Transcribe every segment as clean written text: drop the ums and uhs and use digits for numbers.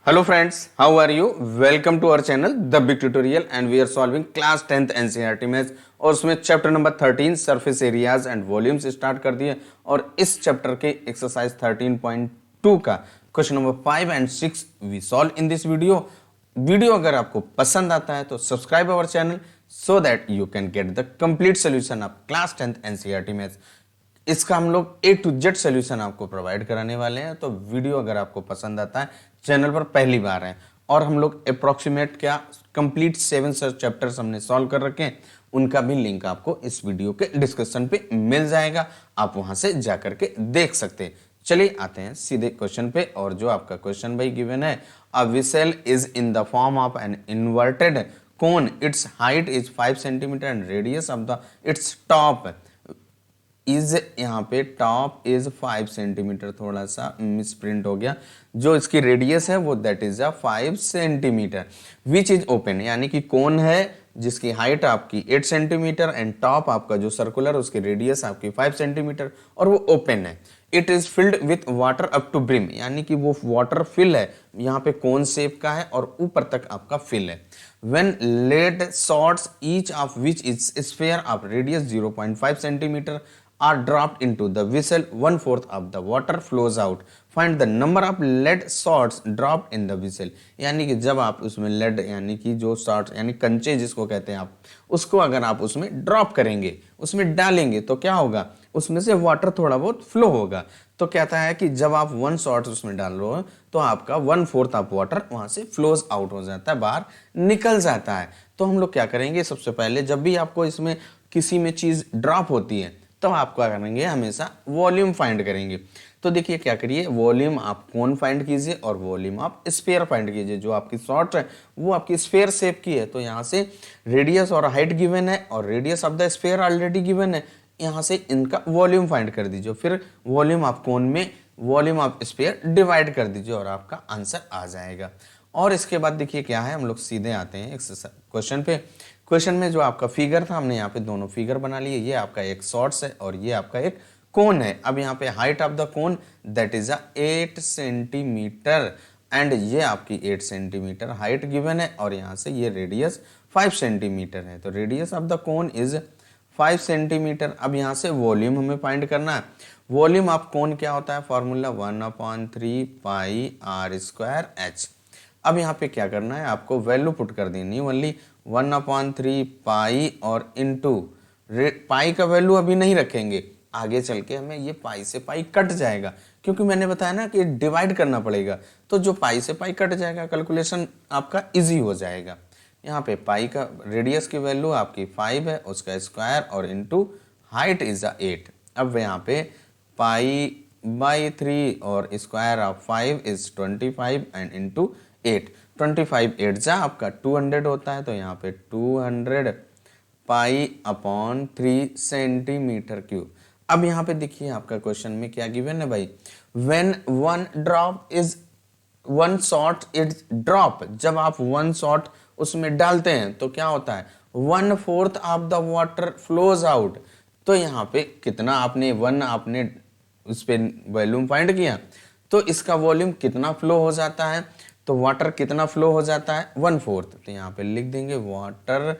Hello friends, how are you? Welcome to our channel The Big Tutorial and we are solving class 10th NCERT maths और उसमें chapter number 13 surface areas and volumes start कर दिए और इस chapter के exercise 13.2 का question number 5 and 6 we solve in this video अगर आपको पसंद आता है तो subscribe our channel so that you can get the complete solution of class 10th NCERT maths. इसका हम लोग A to Z सोल्यूशन आपको प्रोवाइड कराने वाले हैं। तो वीडियो अगर आपको पसंद आता है, चैनल पर पहली बार है और हम लोग अप्रोक्सीमेट क्या कंप्लीट 7 चैप्टर्स हमने सॉल्व कर रखे हैं, उनका भी लिंक आपको इस वीडियो के डिस्क्रिप्शन पे मिल जाएगा, आप वहां से जाकर के देख सकते हैं। चलिए आते हैं सीधे क्वेश्चन पे। और जो आपका क्वेश्चन भाई गिवन है, a vessel is in the form of an inverted cone, its height is 5 centimetre and radius of the its top is, यहाँ पे टॉप इज 5 सेंटीमीटर, थोड़ा सा मिसप्रिंट हो गया, जो इसकी रेडियस है वो that is 5 centimetre, which is open, यानी कि कौन है जिसकी हाइट आपकी 8 सेंटीमीटर एंड टॉप आपका जो सर्कुलर उसकी रेडियस आपकी 5 सेंटीमीटर और वो ओपन है। It is filled with water up to brim, यानी कि वो वाटर फिल है, यहाँ पे कौन शेप का है और ऊपर तक आपका फिल है। When lead shots each of which is sphere of radius 0.5 centimeter are dropped into the vessel, 1/4 of the water flows out. Find the number of lead shots dropped in the vessel. यानी कि जब आप उसमें lead यानी कि जो shots यानी कंचे जिसको कहते हैं आप, उसको अगर आप उसमें ड्रॉप करेंगे, उसमें डालेंगे तो क्या होगा, उसमें से वाटर थोड़ा बहुत फ्लो होगा। तो कहता है कि जब आप 1 शॉट उसमें डाल रहे हो तो आपका 1/4 ऑफ वाटर वहां से फ्लोज आउट हो जाता है, बाहर निकल जाता है। तो हम लोग क्या करेंगे, सबसे पहले जब भी आपको इसमें किसी में चीज ड्रॉप होती है तो आप क्या करेंगे, हमेशा वॉल्यूम फाइंड करेंगे। तो देखिए क्या करिए, वॉल्यूम आप कोन फाइंड कीजिए और वॉल्यूम आप स्फीयर फाइंड कीजिए। जो आपकी शॉर्ट है वो आपकी स्फीयर शेप की है, तो यहाँ से रेडियस और हाइट गिवन है और radius of the sphere already given है, यहाँ से इनका वॉल्यूम फाइंड कर दीजिए, फिर वॉल्यूम ऑफ कोन में वॉल्यूम ऑफ स्फीयर डिवाइड कर दीजिए और आपका आंसर आ जाएगा। और इसके बाद देखिए क्या है, हम लोग सीधे आते हैं क्वेश्चन पे। क्वेश्चन में जो आपका फिगर था, हमने यहाँ पे दोनों फिगर बना लिए, ये आपका एक शॉर्ट्स है और ये आपका एक कोन है। अब यहाँ पे height of the cone that is 8 centimetre and ये आपकी 8 सेंटीमीटर हाइट गिवन है और यहाँ से ये रेडियस 5 सेंटीमीटर है। तो radius of the cone is 5 centimetre. अब यहाँ से वॉल्यूम हमें फाइंड करना है। वॉल्यूम ऑफ कोन क्या होता है, formula 1/3 pi r square h. अब यहाँ पे क्या करना है, आपको वैल्यू पुट कर देनी, ओनली 1/3 पाई और इंटू पाई का वैल्यू अभी नहीं रखेंगे, आगे चल के हमें ये पाई से पाई कट जाएगा, क्योंकि मैंने बताया ना कि डिवाइड करना पड़ेगा, तो जो पाई से पाई कट जाएगा कैलकुलेशन आपका इजी हो जाएगा। यहाँ पे पाई का रेडियस की वैल्यू आपकी 5 है, उसका स्क्वायर और इंटू हाइट इज 8। अब यहाँ पे पाई/3 और square of 5 is 25 and into 8, 25 8 जा आपका 200 होता है, तो यहाँ पे 200 पाई/3 सेंटीमीटर क्यूब। अब यहाँ पे देखिए आपका क्वेश्चन में क्या गिवन है भाई, when one shot is drop, जब आप 1 शॉट उसमें डालते हैं तो क्या होता है, 1/4 of the water flows out. तो यहाँ पे कितना आपने 1 आपने उस पे वॉल्यूम फाइंड किया, तो इसका वॉल्यूम कितना फ्लो हो जाता है, तो वाटर कितना फ्लो हो जाता है 1/4। तो यहाँ पे लिख देंगे water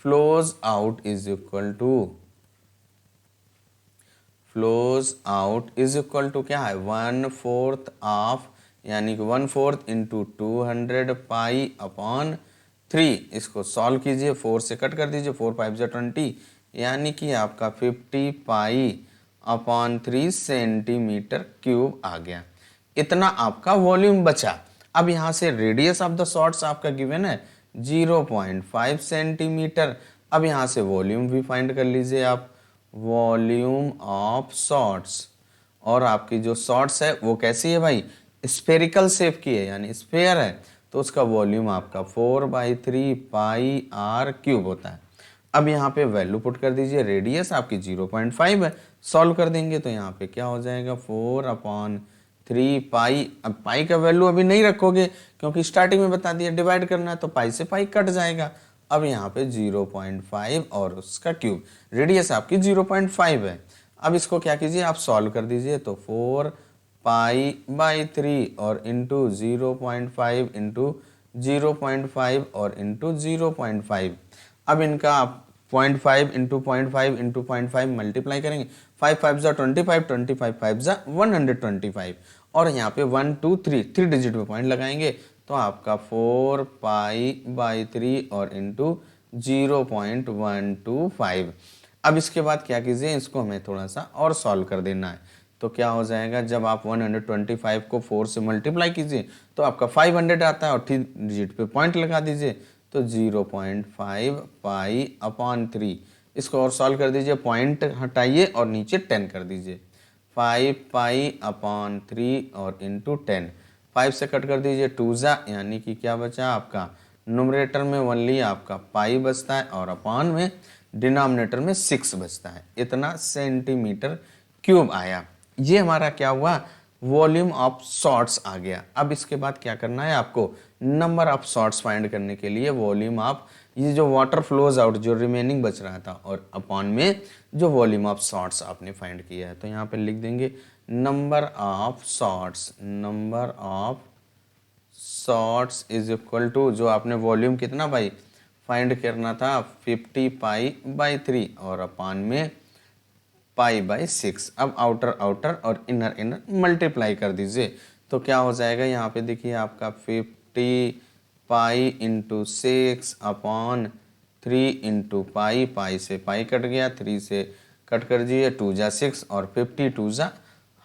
flows out is equal to क्या है 1/4 ऑफ, यानी कि 1/4 इंटू 200 पाई/3। इसको सॉल्व कीजिए, 4 से कट कर दीजिए, 4 5 20, यानी कि आपका 50 पाई/3 सेंटीमीटर क्यूब आ गया। इतना आपका वॉल्यूम बचा। अब यहाँ से रेडियस ऑफ द शॉर्ट्स आपका गिवन है 0.5 सेंटीमीटर। अब यहाँ से वॉल्यूम भी फाइंड कर लीजिए आप, वॉल्यूम ऑफ शॉर्ट्स, और आपकी जो शॉर्ट्स है वो कैसी है भाई, स्फेरिकल शेप की है, यानी स्फेयर है, तो उसका वॉल्यूम आपका 4/3 पाई आर क्यूब होता है। अब यहाँ पे वैल्यू पुट कर दीजिए, रेडियस आपकी 0.5 है, सॉल्व कर देंगे तो यहाँ पे क्या हो जाएगा 4/3 पाई। अब पाई का वैल्यू अभी नहीं रखोगे क्योंकि स्टार्टिंग में बता दिया डिवाइड करना है, तो पाई से पाई कट जाएगा। अब यहाँ पे 0.5 और उसका क्यूब, रेडियस आपकी 0.5 है। अब इसको क्या कीजिए, आप सॉल्व कर दीजिए, तो 4 पाई/3 और इंटू 0.5 इंटू 0.5 और इंटू 0.5। अब इनका आप 0.5 इंटू 0.5 इंटू 0.5 मल्टीप्लाई करेंगे, 5 5 जा 25, 25 5 जा 125 और यहाँ पे 1 2 3 3 डिजिट में पॉइंट लगाएंगे तो आपका 4 पाई/3 और इंटू 0.125। अब इसके बाद क्या कीजिए, इसको हमें थोड़ा सा और सॉल्व कर देना है। तो क्या हो जाएगा, जब आप 125 को 4 से मल्टीप्लाई कीजिए तो आपका 500 आता है और 3 डिजिट पे पॉइंट लगा दीजिए तो 0.5 पाई/3। इसको और सॉल्व कर दीजिए, पॉइंट हटाइए और नीचे 10 कर दीजिए, 5 पाई/3 और इंटू 10। 5 से कट कर दीजिए 2 जा, यानी कि क्या बचा आपका, न्यूमरेटर में ओनली आपका पाई बचता है और अपॉन में डिनोमिनेटर में 6 बचता है। इतना सेंटीमीटर क्यूब आया। ये हमारा क्या हुआ, वॉल्यूम ऑफ शॉट्स आ गया। अब इसके बाद क्या करना है आपको, नंबर ऑफ शॉट्स फाइंड करने के लिए वॉल्यूम ऑफ, ये जो वाटर फ्लोज आउट जो रिमेनिंग बच रहा था और अपॉन में जो वॉल्यूम ऑफ शॉट्स आपने फाइंड किया है। तो यहाँ पे लिख देंगे number of shots, number of shots is equal to, जो आपने वॉल्यूम कितना भाई फाइंड करना था 50 पाई/3 और अपॉन में पाई/6। अब आउटर आउटर और इनर इनर मल्टीप्लाई कर दीजिए तो क्या हो जाएगा, यहाँ पे देखिए आपका 50 pi into 6 upon 3 into pi, pi से पाई कट गया, 3 से कट कर दीजिए, 2 जा 6 और 50 2 जा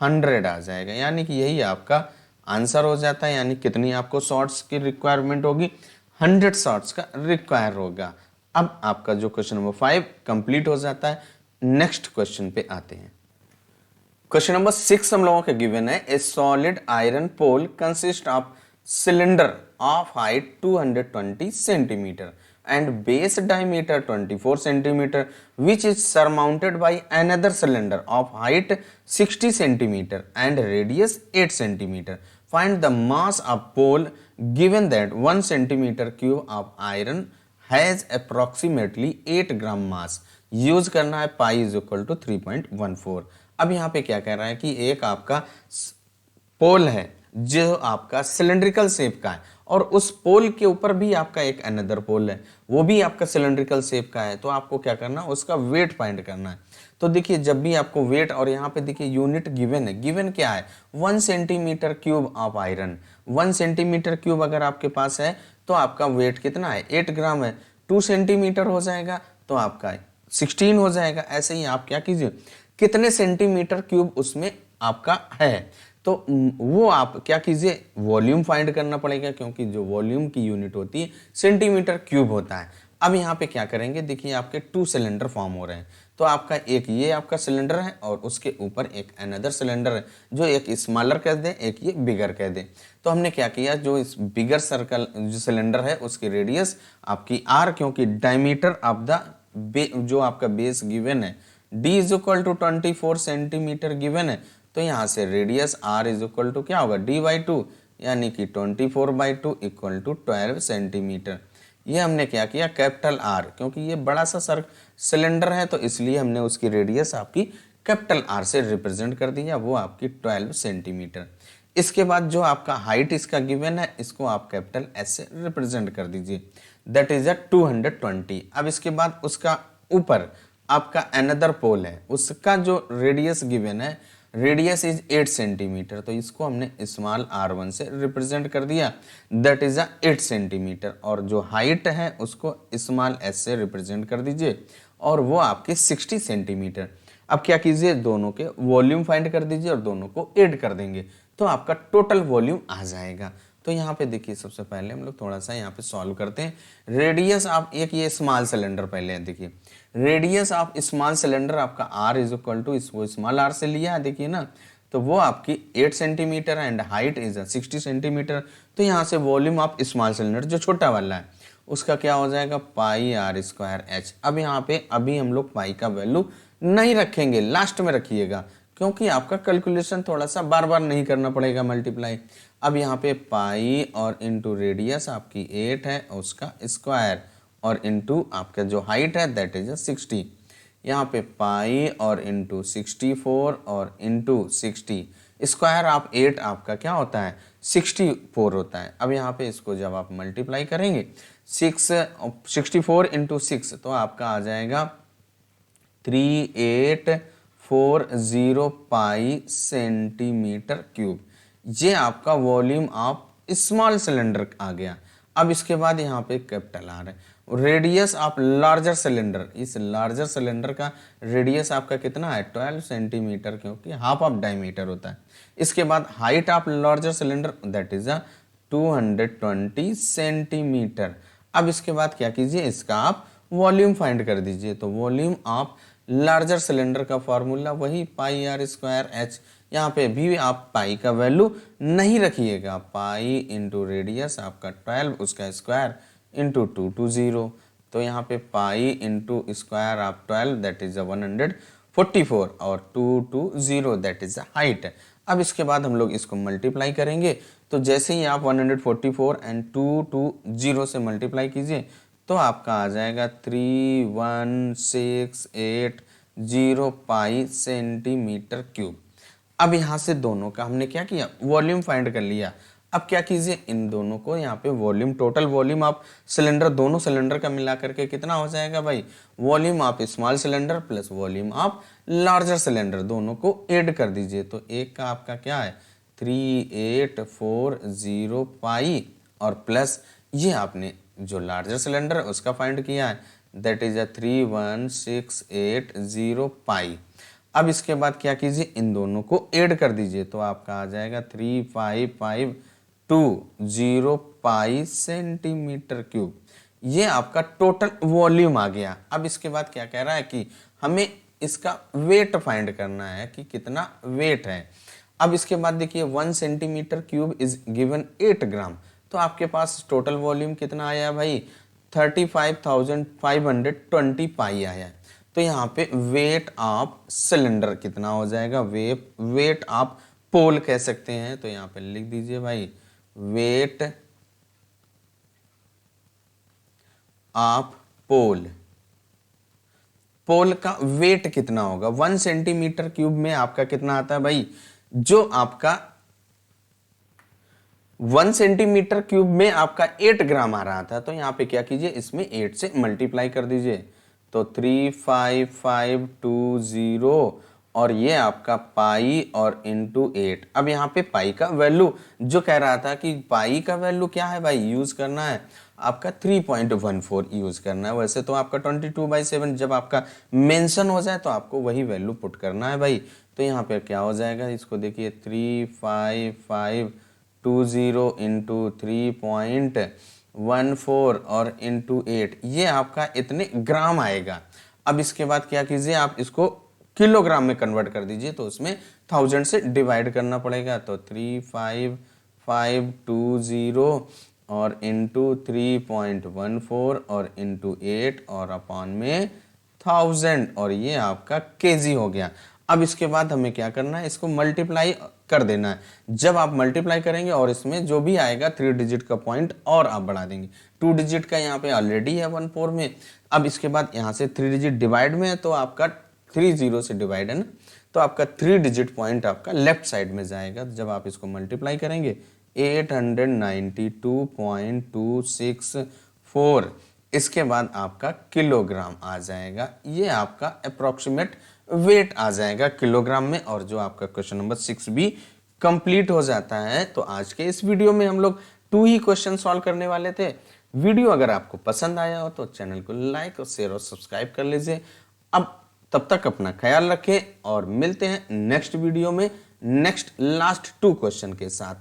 100 आ जाएगा। यानी कि यही आपका आंसर हो जाता है। यानी कितनी आपको शॉर्ट्स की रिक्वायरमेंट होगी, 100 शॉर्ट्स का रिक्वायर होगा। अब आपका जो क्वेश्चन नंबर 5 कंप्लीट हो जाता है। नेक्स्ट क्वेश्चन पे आते हैं। क्वेश्चन नंबर 6 हम लोगों के गिवन है, a solid iron pole consist of cylinder of height 220 centimetre and base diameter 24 centimeter which is surmounted by another cylinder of height 60 centimeter and radius 8 centimeter. Find the mass of pole given that 1 centimeter cube of iron has approximately 8 gram mass. Use करना है pi is equal to 3.14। अब यहाँ पे क्या कह रहा है कि एक आपका पोल है जो आपका सिलेंड्रिकल शेप का है और उस पोल के ऊपर भी आपका एक अनदर पोल है, वो भी आपका सिलेंड्रिकल शेप का है। तो आपको क्या करना है, उसका वेट फाइंड करना है। तो देखिए जब भी आपको वेट, और यहाँ पे देखिए यूनिट गिवन है, गिवन क्या है 1 centimetre cube of iron. 1 centimetre cube अगर आपके पास है तो आपका वेट कितना है 8 ग्राम है। 2 सेंटीमीटर हो जाएगा तो आपका 16 हो जाएगा। ऐसे ही आप क्या कीजिए, कितने सेंटीमीटर क्यूब उसमें आपका है तो वो आप क्या कीजिए, वॉल्यूम फाइंड करना पड़ेगा, क्योंकि जो वॉल्यूम की यूनिट होती है सेंटीमीटर क्यूब होता है। अब यहाँ पे क्या करेंगे, देखिए आपके 2 सिलेंडर फॉर्म हो रहे हैं। तो आपका एक ये आपका सिलेंडर है और उसके ऊपर एक अनदर सिलेंडर है, जो एक स्मॉलर कह दे, एक ये बिगर कह दे। तो हमने क्या किया, जो इस बिगर सर्कल जो सिलेंडर है उसकी रेडियस आपकी आर, क्योंकि डायमीटर ऑफ द जो आपका बेस गिवन है D is equal to 24 centimetre given है, तो यहाँ से radius r is equal to क्या होगा d/2, यानी कि 24/2 इक्वल टू 12 सेंटीमीटर। ये हमने क्या किया, कैपिटल आर, क्योंकि ये बड़ा सा सिलेंडर है तो इसलिए हमने उसकी रेडियस आपकी कैपिटल आर से रिप्रेजेंट कर दिया, वो आपकी 12 सेंटीमीटर। इसके बाद जो आपका हाइट इसका गिवन है इसको आप कैपिटल एस से रिप्रेजेंट कर दीजिए, दैट इज 220। अब इसके बाद उसका ऊपर आपका अनदर पोल है, उसका जो रेडियस गिवन है, रेडियस इज 8 सेंटीमीटर, तो इसको हमने स्मॉल r1 से रिप्रेजेंट कर दिया, दैट इज 8 सेंटीमीटर। और जो हाइट है उसको स्मॉल s से रिप्रेजेंट कर दीजिए और वो आपके 60 सेंटीमीटर। अब क्या कीजिए, दोनों के वॉल्यूम फाइंड कर दीजिए और दोनों को ऐड कर देंगे तो आपका टोटल वॉल्यूम आ जाएगा। तो यहाँ पे देखिए सबसे पहले हम लोग थोड़ा सा यहाँ पे सॉल्व करते हैं। रेडियस आप एक ये स्मॉल सिलेंडर पहले देखिए, रेडियस ऑफ स्मॉल सिलेंडर आपका r इज इक्वल टू इसको स्मॉल r से लिया है, देखिए ना, तो वो आपकी 8 centimetre and height is 60 centimetre. तो यहाँ से वॉल्यूम ऑफ स्मॉल सिलेंडर जो छोटा वाला है उसका क्या हो जाएगा πr²h। अब यहाँ पे अभी हम लोग पाई का वैल्यू नहीं रखेंगे, लास्ट में रखिएगा, क्योंकि आपका कैलकुलेशन थोड़ा सा बार बार नहीं करना पड़ेगा मल्टीप्लाई। अब यहाँ पे पाई और इंटू रेडियस आपकी 8 है उसका स्क्वायर और इंटू आपका जो हाइट है दैट इज 60। यहाँ पे पाई और इंटू 64 और इंटू 60, स्क्वायर आप 8 आपका क्या होता है 64 होता है। अब यहाँ पे इसको जब आप मल्टीप्लाई करेंगे 64 इंटू 6 तो आपका आ जाएगा 3840 पाई सेंटीमीटर क्यूब। ये आपका वॉल्यूम ऑफ स्मॉल सिलेंडर आ गया। अब इसके बाद यहाँ पे कैपिटल आ रहा है। रेडियस ऑफ लार्जर सिलेंडर, इस लार्जर सिलेंडर का रेडियस आपका कितना है 12 सेंटीमीटर, क्योंकि हाफ ऑफ डायमीटर होता है। इसके बाद height of larger cylinder that is 220 centimetre. अब इसके बाद क्या कीजिए, इसका आप वॉल्यूम फाइंड कर दीजिए। तो वॉल्यूम ऑफ लार्जर सिलेंडर का फॉर्मूला वही पाई आर स्क्वायर एच। यहाँ पे भी आप पाई का वैल्यू नहीं रखिएगा, पाई इंटू रेडियस आपका 12 उसका स्क्वायर इंटू 220। तो यहाँ पे पाई इंटू स्क्वायर आप 12 दैट इज 144 और 220 दैट इज हाइट। अब इसके बाद हम लोग इसको मल्टीप्लाई करेंगे। तो जैसे ही आप 144 एंड 220 से मल्टीप्लाई कीजिए तो आपका आ जाएगा 31680 पाई सेंटीमीटर क्यूब। अब यहाँ से दोनों का हमने क्या किया, वॉल्यूम फाइंड कर लिया। अब क्या कीजिए, इन दोनों को यहाँ पे volume, total volume of cylinder, दोनों सिलेंडर का मिला करके कितना हो जाएगा भाई, volume of small cylinder plus volume of larger cylinder, दोनों को ऐड कर दीजिए। तो एक का आपका क्या है 3840 पाई और प्लस ये आपने जो लार्जर सिलेंडर है उसका फाइंड किया है दैट इज 31680 पाई। अब इसके बाद क्या कीजिए, इन दोनों को ऐड कर दीजिए। तो आपका आ जाएगा 3552 पाई सेंटीमीटर क्यूब। ये आपका टोटल वॉल्यूम आ गया। अब इसके बाद क्या कह रहा है कि हमें इसका वेट फाइंड करना है कि कितना वेट है। अब इसके बाद देखिए 1 सेंटीमीटर क्यूब इज गिवन 8 ग्राम। तो आपके पास टोटल वॉल्यूम कितना आया भाई 35,520 पाई आया है। तो यहाँ पे वेट ऑफ सिलेंडर कितना हो जाएगा, वेट ऑफ पोल कह सकते हैं। तो यहाँ पे लिख दीजिए भाई वेट ऑफ पोल। पोल का वेट कितना होगा 1 सेंटीमीटर क्यूब में आपका कितना आता है भाई, जो आपका 1 सेंटीमीटर क्यूब में आपका 8 ग्राम आ रहा था। तो यहाँ पे क्या कीजिए, इसमें 8 से मल्टीप्लाई कर दीजिए। तो 35520 और ये आपका पाई और इंटू 8। अब यहाँ पे पाई का वैल्यू जो कह रहा था कि पाई का वैल्यू क्या है भाई, यूज करना है आपका 3.14 यूज करना है। वैसे तो आपका 22/7 जब आपका मेंशन हो जाए तो आपको वही वैल्यू पुट करना है भाई। तो यहाँ पे क्या हो जाएगा, इसको देखिए 35520 इंटू 3.14 और इंटू 8, ये आपका इतने ग्राम आएगा। अब इसके बाद क्या कीजिए, आप इसको किलोग्राम में कन्वर्ट कर दीजिए। तो उसमें 1000 से डिवाइड करना पड़ेगा। तो 35520 और इंटू 3.14 और इंटू 8 और अपॉन में 1000 और ये आपका केजी हो गया। अब इसके बाद हमें क्या करना है, इसको मल्टीप्लाई कर देना है। जब आप मल्टीप्लाई करेंगे और इसमें जो भी आएगा 3 डिजिट का पॉइंट और आप बढ़ा देंगे। 2 डिजिट का यहाँ पे ऑलरेडी है 14 में। अब इसके बाद यहाँ से 3 डिजिट डिवाइड में है तो आपका 30 से डिवाइड है ना, तो आपका 3 डिजिट पॉइंट आपका लेफ्ट साइड में जाएगा। जब आप इसको मल्टीप्लाई करेंगे 892.264, इसके बाद आपका किलोग्राम आ जाएगा। ये आपका अप्रोक्सीमेट वेट आ जाएगा किलोग्राम में। और जो आपका क्वेश्चन नंबर 6 भी कंप्लीट हो जाता है। तो आज के इस वीडियो में हम लोग 2 ही क्वेश्चन सॉल्व करने वाले थे। वीडियो अगर आपको पसंद आया हो तो चैनल को लाइक और शेयर और सब्सक्राइब कर लीजिए। अब तब तक अपना ख्याल रखें और मिलते हैं नेक्स्ट वीडियो में नेक्स्ट लास्ट 2 क्वेश्चन के साथ।